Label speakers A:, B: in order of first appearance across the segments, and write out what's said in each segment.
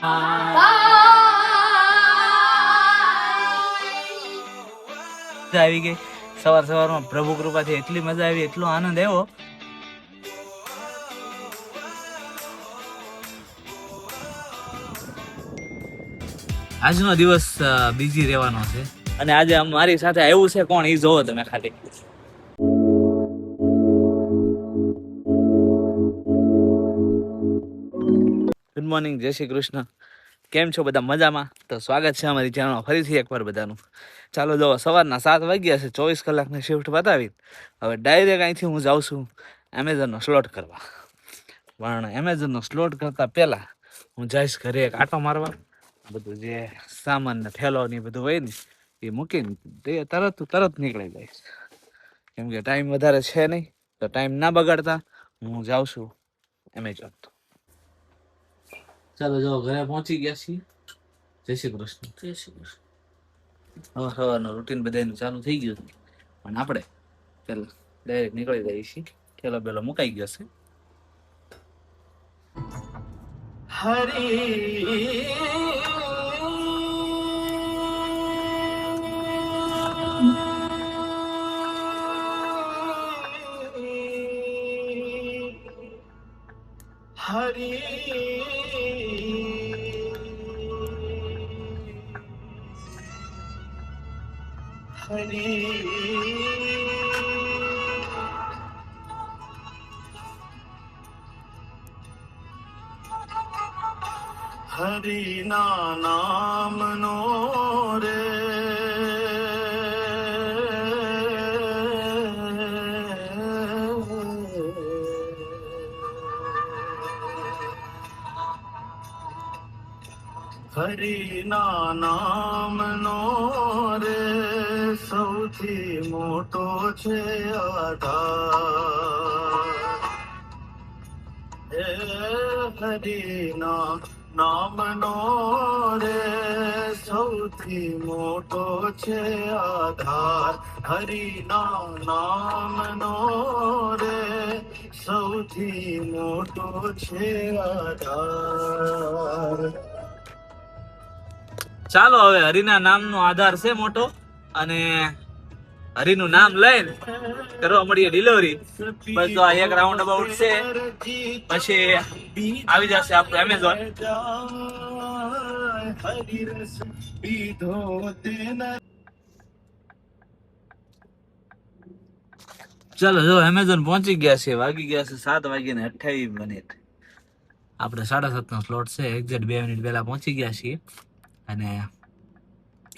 A: આવી ગઈ સવારમાં પ્રભુ કૃપાથી એટલી મજા આવી, એટલો આનંદ આવ્યો. આજનો દિવસ બીજી રહેવાનો છે અને આજે મારી સાથે આવ્યું છે કોણ એ જોવો તમે ખાલી. ગુડ મોર્નિંગ, જય શ્રી કૃષ્ણ. કેમ છો બધા? મજામાં? તો સ્વાગત છે અમારી ચેનલમાં ફરીથી એકવાર બધાનું. ચાલો જો સવારના 7 વાગ્યા છે, 24 કલાકની શિફ્ટ બતાવી. હવે ડાયરેક્ટ અહીંથી હું જાઉં છું એમેઝોનનો સ્લોટ કરવા. પણ એમેઝોનનો સ્લોટ કરતા પહેલા હું જઈશ ઘરે એક આટો મારવા. બધું જે સામાન ને થેલો ને બધું હોય ને એ મૂકીને તરત નીકળી જઈશ. કેમ કે ટાઈમ વધારે છે નહીં, તો ટાઈમ ના બગાડતા હું જાઉં છું એમેઝોન. ચાલો જો ઘરે પહોંચી ગયા છીએ. જય શ્રી કૃષ્ણ. જય શ્રી કૃષ્ણ. સવારનું રૂટીન બધાનું ચાલુ થઈ ગયું છે, પણ આપણે પેલા ડાયરેક્ટ નીકળી જઈએ છીએ. થેલો બેલો મુકાઈ ગયો છે.
B: હરિના નામનો રે હરિના નામનો રે સૌથી મોટો છે આધાર. હે હરિના નામનો રે સૌથી મોટો છે આધાર. હરિના નામનો રે સૌથી મોટો છે આધાર.
A: ચાલો હવે હરિના નામનો આધાર છે મોટો, અને હરિનું નામ લઈને કરવા મળીએ ડિલિવરી. બસ તો આ એક રાઉન્ડ અબાઉટ છે, પછી આવી જશે આપણું એમેઝોન. ચાલો જો એમેઝોન પહોંચી ગયા છે. વાગી ગયા છે 7:28. આપણે 7:30 નો સ્લોટ છે. એક્ઝેક્ટ 2 મિનિટ પહેલા પહોંચી ગયા છીએ. અને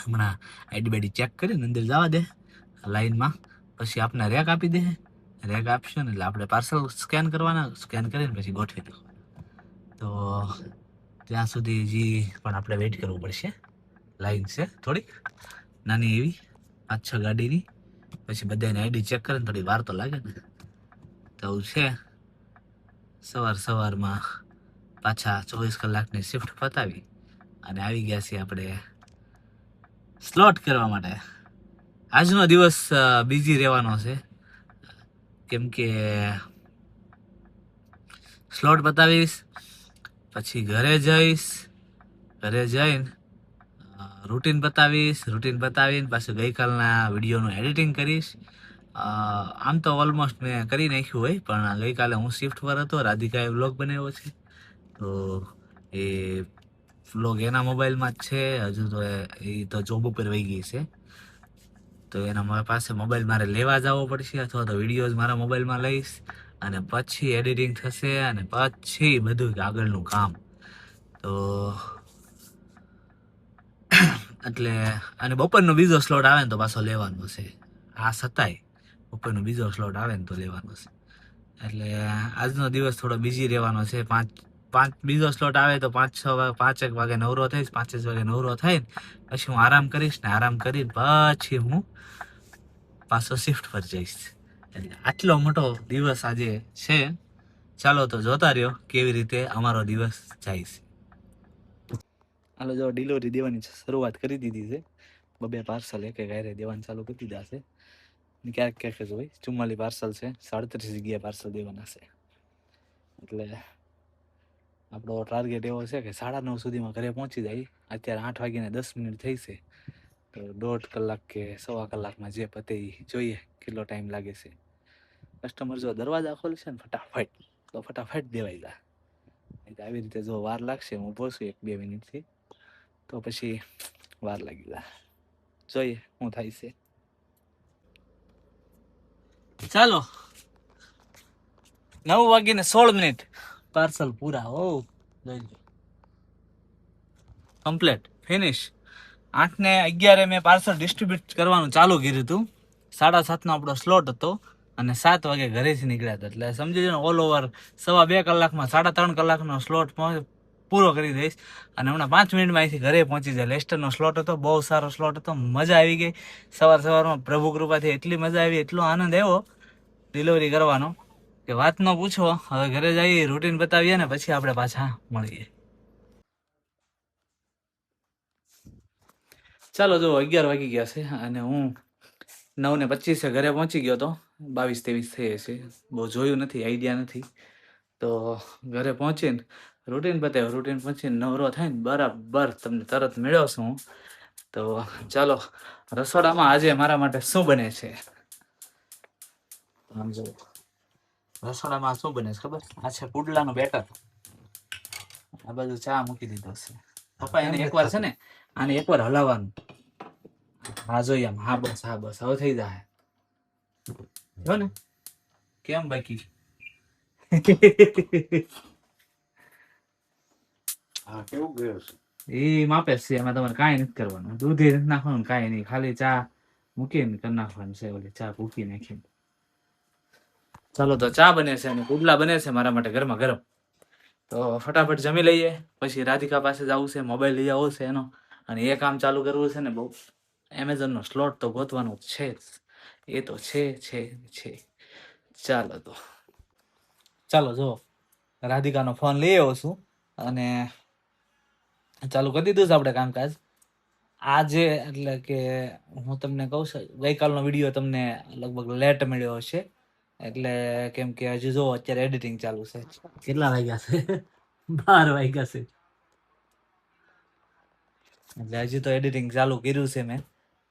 A: હમણાં આઈડી બાઈડી ચેક કરીને અંદર જવા દે લાઈનમાં. પછી આપણે રેક આપી દે. રેક આપશે ને એટલે આપણે પાર્સલ સ્કેન કરવાના. સ્કેન કરીને પછી ગોઠવી દેવાના. તો ત્યાં સુધી હજી પણ આપણે વેઇટ કરવું પડશે. લાઈન છે થોડીક નાની એવી 5-6 ગાડીની. પછી બધાની આઈડી ચેક કરીને થોડી વાર તો લાગે ને. તો છે સવારમાં પાછા 24 કલાકની શિફ્ટ પતાવી અને આવી ગયા છીએ આપણે સ્લોટ કરવા માટે. આજનો દિવસ બીજી રહેવાનો છે, કેમ કે સ્લોટ બતાવીશ, પછી ઘરે જઈશ. ઘરે જઈને રૂટીન બતાવીશ. રૂટીન બતાવીને પાછું ગઈકાલના વિડીયોનું એડિટિંગ કરીશ. આમ તો ઓલમોસ્ટ મેં કરી નાખ્યું હોય, પણ ગઈકાલે હું શિફ્ટ પર હતો. રાધિકાએ વ્લોગ બનાવ્યો છે, તો એ વ્લોગ એના મોબાઈલમાં જ છે. હજુ તો એ તો જોબ ઉપર વહી ગઈ છે, તો એના મારા પાસે મોબાઈલ મારે લેવા જવો પડશે, અથવા તો વિડીયોઝ મારા મોબાઈલમાં લઈશ અને પછી એડિટિંગ થશે અને પછી બધું આગળનું કામ. તો એટલે અને બપોરનો બીજો સ્લોટ આવે ને તો પાછો લેવાનો છે. આ છતાંય બપોરનો બીજો સ્લોટ આવે ને તો લેવાનો છે. એટલે આજનો દિવસ થોડો બીજી રહેવાનો છે. પાંચ બીજો સ્લોટ આવે તો 5-6 વાગે નવરો થઈશ. 5-6 વાગે નવરો થઈને પછી હું આરામ કરીશ ને આરામ કરીને પછી હું પાછો શિફ્ટ પર જઈશ. એટલે આટલો મોટો દિવસ આજે છે. ચાલો તો જોતા રહ્યો કેવી રીતે અમારો દિવસ જાય છે. હાલો જો ડિલિવરી દેવાની શરૂઆત કરી દીધી છે. 2 પાર્સલ એક ઘરે દેવાનું ચાલુ કરી દીધા છે. ક્યાંક જ હોય. 44 પાર્સલ છે. 37 જગ્યાએ પાર્સલ દેવાના છે. એટલે આપણો ટાર્ગેટ એવો છે કે 9:30 સુધીમાં ઘરે પહોંચી જાય. અત્યારે 8:10 થઈ છે, તો 1.5 કલાક કે 1.25 કલાકમાં જે પતે ઈ જોઈએ કેટલો ટાઈમ લાગે છે. કસ્ટમર જો દરવાજા ખોલશે ને ફટાફટ, તો ફટાફટ દેવાઈ જાય. નહીં તો આવી રીતે જો વાર લાગશે, હું પહોંચું 1-2 મિનિટથી, તો પછી વાર લાગી જાય. જોઈએ શું થાય છે. ચાલો, 9:16 પાર્સલ પૂરા. ઓ કમ્પ્લીટ ફિનિશ. 8:11 મેં પાર્સલ ડિસ્ટ્રીબ્યુટ કરવાનું ચાલુ કર્યું હતું. 7:30 નો આપણો સ્લોટ હતો અને 7 વાગે ઘરેથી નીકળ્યા હતા. એટલે સમજી લો ઓલ ઓવર 2.5 કલાકમાં 3.5 કલાકનો સ્લોટ પૂરો કરી દઈશ. અને હમણાં 5 મિનિટમાં અહીંથી ઘરે પહોંચી જાય. લેસ્ટરનો સ્લોટ હતો, બહુ સારો સ્લોટ હતો, મજા આવી ગઈ. સવારમાં પ્રભુ કૃપાથી એટલી મજા આવી, એટલો આનંદ આવ્યો ડિલિવરી કરવાનો કે વાત ન પૂછો. હવે ઘરે જઈએ, રૂટીન બતાવીએ ને પછી આપણે પાછા મળીએ. ચાલો, જો 11 વાગી ગયા છે અને હું 9:25 ઘરે પહોંચી ગયો તો. 22-23 થઈ હશે, બહુ જોયું નથી, આઈડિયા નથી. તો ઘરે પહોંચીને રૂટીન બતાવ્યું. રૂટીન પહોંચીને નવરો થઈને બરાબર તમને તરત મળ્યો છું હું. તો ચાલો, રસોડામાં આજે મારા માટે શું બને છે આમ જો. રસોડામાં શું બને છે ખબર? આ છે પુડલાનું બેટર. આ બાજુ ચા મૂકી દીધો છે. પપ્પા એને એકવાર છે ને આને એકવાર હલાવવાનું. હા જોઈએ આમ. હા બસ, હા બસ, હવે થઈ જાય. જો ને કેમ બાકી.
B: હા, કેવું ગયું છે?
A: એ માપે છે, એમાં તમારે કાંઈ નથી કરવાનું. દૂધ એ નથી નાખવાનું, કાંઈ નહીં. ખાલી ચા મૂકીને કરી નાખવાનું છે. ઓલી ચા ભૂકી નાખીને. ચાલો, તો ચા બને છે અને પુડલા બને છે મારા માટે ગરમા ગરમ. તો ફટાફટ જમી લઈએ, પછી રાધિકા પાસે જવું છે, મોબાઈલ લઈ આવવો છે એનો, અને એ કામ ચાલુ કરવું છે ને. બહુ એમેઝોનનો સ્લોટ તો ગોતવાનો છે જ, એ તો છે. ચાલો જો રાધિકાનો ફોન લઈ આવ્યો છું અને ચાલુ કરી દીધું છે આપણે કામકાજ. આજે એટલે કે હું તમને કહું છું, ગઈકાલનો વિડીયો તમને લગભગ લેટ મળ્યો હશે. એટલે કેમ કે હજી જો અત્યારે એડિટિંગ ચાલુ છે. કેટલા વાગ્યા છે? 12 વાગ્યા છે. એટલે હજી તો એડિટિંગ ચાલુ કર્યું છે મેં.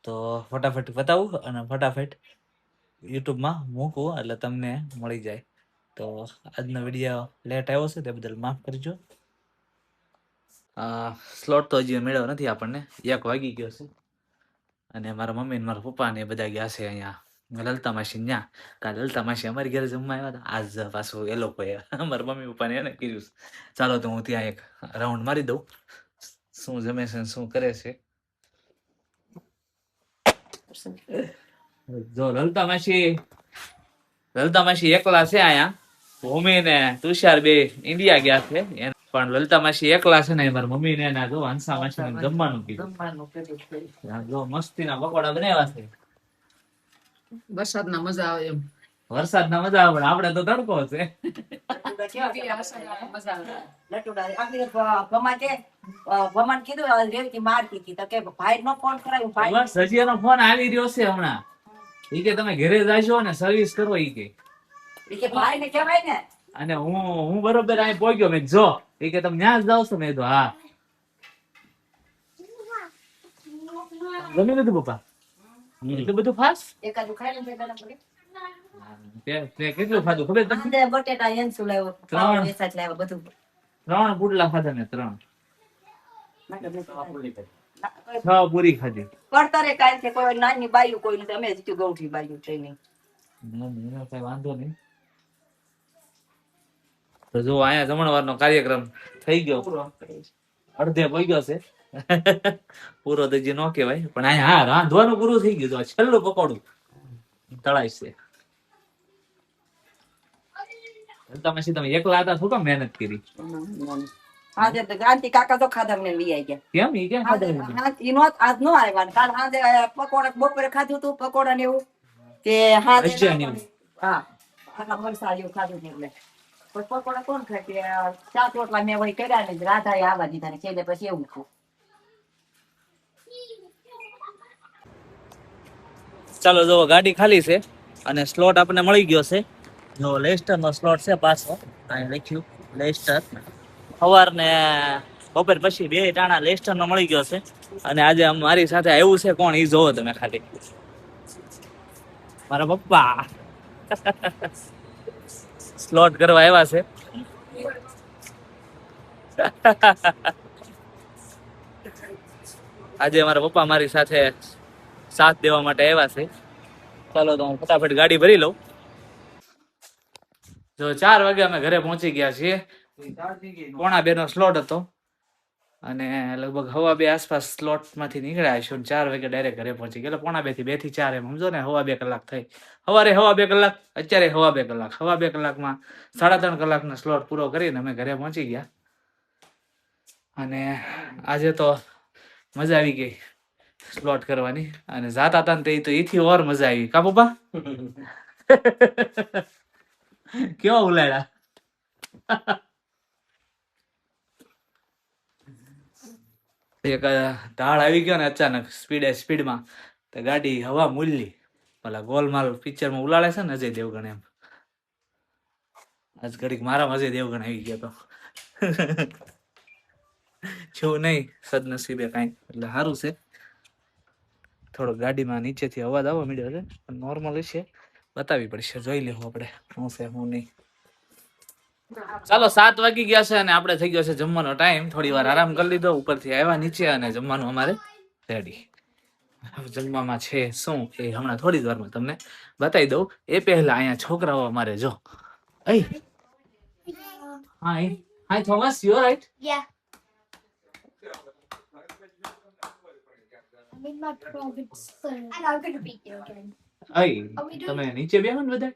A: તો ફટાફટ બતાવું અને ફટાફટ યુટ્યુબમાં મૂકવું એટલે તમને મળી જાય. તો આજનો વિડીયો લેટ આવ્યો છે તે બદલ માફ કરજો. સ્લોટ તો હજી મેળવ્યો નથી આપણને. 1 વાગી ગયો છે અને મારા મમ્મી ને મારા પપ્પા ને એ બધા ગયા છે અહીંયા લલતા માસી ન્યા. કાલે લલતા માસી અમારી ઘરે જમવા આવ્યા હતા. આજ પાછું એ લોકોએ મારા મમ્મી પપ્પાને એને કર્યું છે. ચાલો, તો હું ત્યાં એક રાઉન્ડ મારી દઉં, શું જમે છે ને શું કરે છે. જો લલતા માસી એકલા છે અહીંયા. ભૂમિ ને તુષાર બે ઇન્ડિયા ગયા છે. પણ લલતા માસી એકલા છે ને મારા મમ્મી ને જો હંસા માસી ને જમવાનું કીધું. જો મસ્તીના પકોડા બનાવ્યા છે.
C: વરસાદના મજા આવે એમ.
A: વરસાદના મજા આવે, પણ આપણે તો તડકો છે. બસ હજી એનો ફોન આવી રહ્યો છે હમણાં. ઈ કે તમે ઘરે જાશો ને સર્વિસ કરો ઈ કે. અને હું બરોબર અહીં પહોંચ્યો. મેં જો ઈ કે તમે ન્યા જ જાવ છો? મેં કીધું હા. જમી લીધું પપ્પા? એટલું બધું ફાસ્ટ? તે કેટલું ખાધું ખબર તમને?
D: બટેટા એન્સુ લાવ્યો,
A: ત્રણ.
D: વેસાટ લાવ્યો, બધું
A: 3 પુડલા ખાધા મેં. 3 પૂરી ખાધી.
D: પડતરે કાંઈ છે, કોઈ નાની બાયું કોઈ નથી. અમે જીત્યું ગૌઠી બાયું ટ્રેનિંગ.
A: એનો કઈ વાંધો નહીં. તો જો અહીંયા જમણવારનો કાર્યક્રમ થઈ ગયો, અડધે પહોંચ્યો છે. પૂરો તો હજી ન કહેવાય, પણ અહીંયા હા રાંધવાનું પૂરું થઈ ગયું. તો છેલ્લું પકોડું તળાય છે. તમે એકલા હતા, શું કામ મહેનત કરી?
D: આજે તો ગાંધી કાકા તો ખાધા મને લઈ આવી ગયા.
A: કેમ ઈ ક્યાં ખાધા?
D: આજ નો આવ્યા. કાલ સાંજે પકોડા બપોરે ખાધું હતું, પકોડા ને એવું તે સાંજે
A: ભજીયા ને એવું.
D: હા આખા મરસા એવું ખાધું ને એટલે પછી પકોડા કોણ ખાય કે 7 રોટલા મેં વહી કર્યા ને રાધાએ આવવા દીધા ને છેલ્લે પછી એવું થયું.
A: ચાલો, જો ગાડી ખાલી છે અને સ્લોટ આપણને મળી ગયો છે. જો લેસ્ટર નો સ્લોટ છે પાછો, અહીં લખ્યું લેસ્ટર. સવાર ને બપોર પછી બે ટાણા લેસ્ટર નો મળી ગયો છે. અને આજે મારી સાથે આવ્યું છે કોણ ઈ જોવો તમે ખાલી, મારા પપ્પા સ્લોટ કરવા આવ્યા છે. આજે મારા પપ્પા મારી સાથે સાથ દેવા માટે આવ્યા છે. ચાલો તો હું ફટાફટ ગાડી ભરી લઉં. જો 4 વાગે અમે ઘરે પહોંચી ગયા છીએ. 1:45 નો સ્લોટ હતો અને લગભગ 1:15 આસપાસ સ્લોટ માંથી નીકળ્યા છું. 4 વાગે ડાયરેક્ટ ઘરે પહોંચી ગયા. 1:45 થી 2 થી 4 એમ સમજો ને, 1.5 કલાક થઈ. સવારે 1.5 કલાક, અત્યારે 1.5 કલાક. 1.5 કલાકમાં 3.5 કલાકનો સ્લોટ પૂરો કરીને અમે ઘરે પહોંચી ગયા. અને આજે તો મજા આવી ગઈ સ્લોટ કરવાની. અને જાતા હતા ને તો એથી ઓર મજા આવી કા પપ્પા? કેવા ઉલાડ્યા. એક ઢાળ આવી ગયો ને અચાનક સ્પીડમાં તો ગાડી હવા મૂલી. પેલા ગોલમાલ પિક્ચરમાં ઉલાડે છે ને અજય દેવગણ એમ. આજ ઘડીક મારામાં અજય દેવગણ આવી ગયો તો. છું નહીં સદનસીબે કાંઈ, એટલે સારું છે. થોડો ગાડીમાં નીચેથી અવાજ આવવા મળ્યો છે પણ નોર્મલ છે, બતાવી પડશે, જોઈ લેવું આપણે શું છે શું નહીં. ચાલો 7 વાગી ગયા છે અને આપણે થઈ ગયો છે જમવાનો ટાઈમ. થોડી વાર આરામ કરી લીધો, ઉપરથી આવ્યા નીચે અને જમવાનું અમારે રેડી. જમવામાં છે શું એ હમણાં થોડી જ વારમાં તમને બતાવી દઉં. એ પહેલા અહીંયા છોકરાઓ અમારે જો hi Thomas, you right?
C: Yeah. I'm in my province. And I'm going to beat you again.
A: તમે નીચે બેહો ને બધા.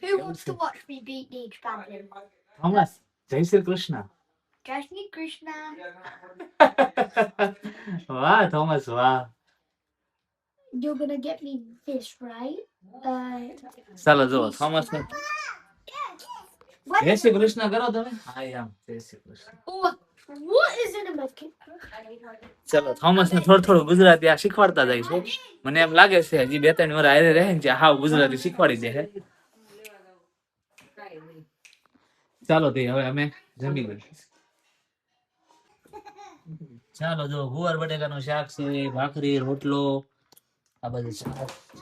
C: Who wants to watch me beat the champion?
A: Thomas, Jai Shri Krishna.
C: Jai Shri Krishna.
A: વાહ થોમસ વાહ.
C: You're going to get me this, right?
A: ચાલો જો Thomas ને જય શ્રી કૃષ્ણ કરો તમે. હા આમ જય Shri Krishna.
C: Oh, what is in a medkit?
A: ચલો થોમસ ને થોડું ગુજરાતી આ શીખવાડતા જઈશું. મને એમ લાગે છે હજી 2-3 વાર આરે રહે ને હાવ ગુજરાતી શીખવાડી દે. ચાલો તે હવે અમે જમી લઈએ. ચાલો જો ગુવાર બટેકાનું શાક છે, ભાખરી, રોટલો, આ બધું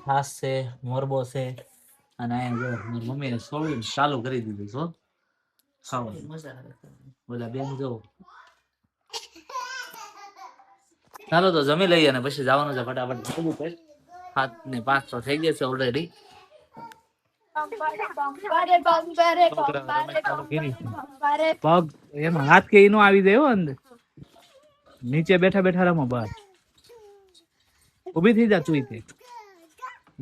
A: છાસ છે, મોરબો છે. અને અહીંયા જો મારી મમ્મીને સોળું ચાલુ કરી દીધું છો ખાવાનું. બોલા બેન જો. ચાલો તો જમી લઈએ અને પછી જવાનું છે ફટાફટ. 7:05 તો થઈ ગયા છે ઓલરેડી. પગ એમાં હાથ કે ઈનો આવી જાય અંદર. નીચે બેઠા બેઠા રમો બહાર. ઊભી થઈ જા તું તે.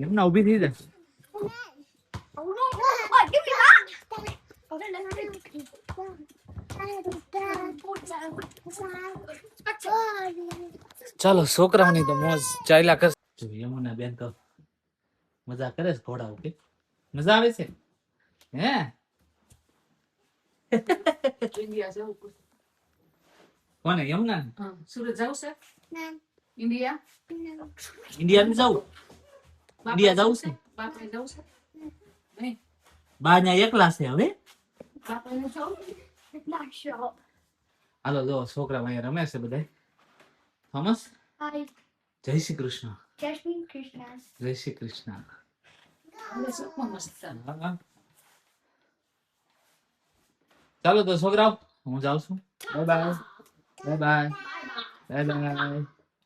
A: એમ ના ઊભી થઈ જા.
C: Oh, give me that!
A: ચાલો છોકરાઓની તો મોજ ચાલ્યા કરશે. યમુના બેન તો મજા કરે છે ઘોડા ઉપર. મજા આવે છે હે? કોને યમુના?
D: સુરત જવું છે? ઇન્ડિયા?
A: ઇન્ડિયા ની જવું? ઇન્ડિયા જવું છે?
D: બાપરે જવું છે? નહીં.
A: બા ત્યાં એકલા છે હવે.
D: બાપરે જવું?
C: Not sure.
A: હાલો જો છોકરા અહીંયા રમે છે બધા. Thomas,
C: Hi.
A: જય Shri Krishna.
C: Jai Shri Krishna.
A: જય શ્રી કૃષ્ણ.
D: હવે શું મસ્ત છે.
A: ચાલો તો છોકરાઓ હું જાઉં છું. Bye bye. Bye bye. Bye bye.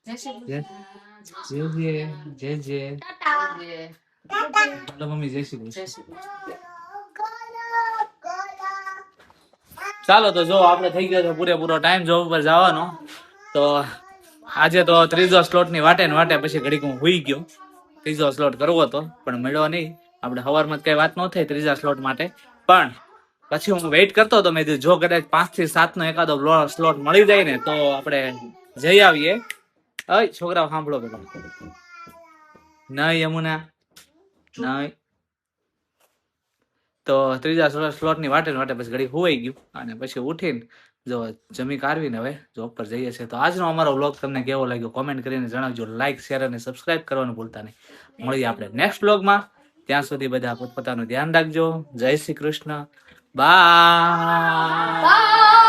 D: જય શ્રી
A: જય
D: કૃષ્ણ.
A: જય જય.
C: Tata.
A: ચાલો મમ્મી જય શ્રી
D: જય
A: કૃષ્ણ.
D: શ્રી કૃષ્ણ.
A: ચાલો તો જો આપણે થઈ ગયો છે પૂરેપૂરો ટાઈમ જોબ ઉપર જવાનો. તો આજે તો ત્રીજો સ્લોટ ની વાટે ને વાટે પછી ઘડીક હું હુઈ ગયો. ત્રીજો સ્લોટ કરવો હતો પણ મળ્યો નહીં. આપણે સવારમાં કઈ વાત ન થઈ ત્રીજા સ્લોટ માટે, પણ પછી હું વેઇટ કરતો હતો. મેં કીધું જો કદાચ 5 થી 7 નો એકાદો સ્લોટ મળી જાય ને તો આપણે જઈ આવીએ. છોકરાઓ સાંભળો પેલા. નહીં યમુના નહીં. તો ત્રીજા સ્લોટ ની વાટે પછી ઘડી હોઈ ગયું અને પછી ઉઠીને જો જમી કાઢવીને હવે જોબ પર જઈએ છીએ. તો આજનો અમારો વ્લોગ તમને કેવો લાગ્યો કોમેન્ટ કરીને જણાવજો. લાઈક, શેર અને સબસ્ક્રાઇબ કરવાનું ભૂલતા નહીં. મળીએ આપણે નેક્સ્ટ વ્લોગમાં. ત્યાં સુધી બધા પોતપોતાનું ધ્યાન રાખજો. જય શ્રી કૃષ્ણ. બાય.
C: Bye.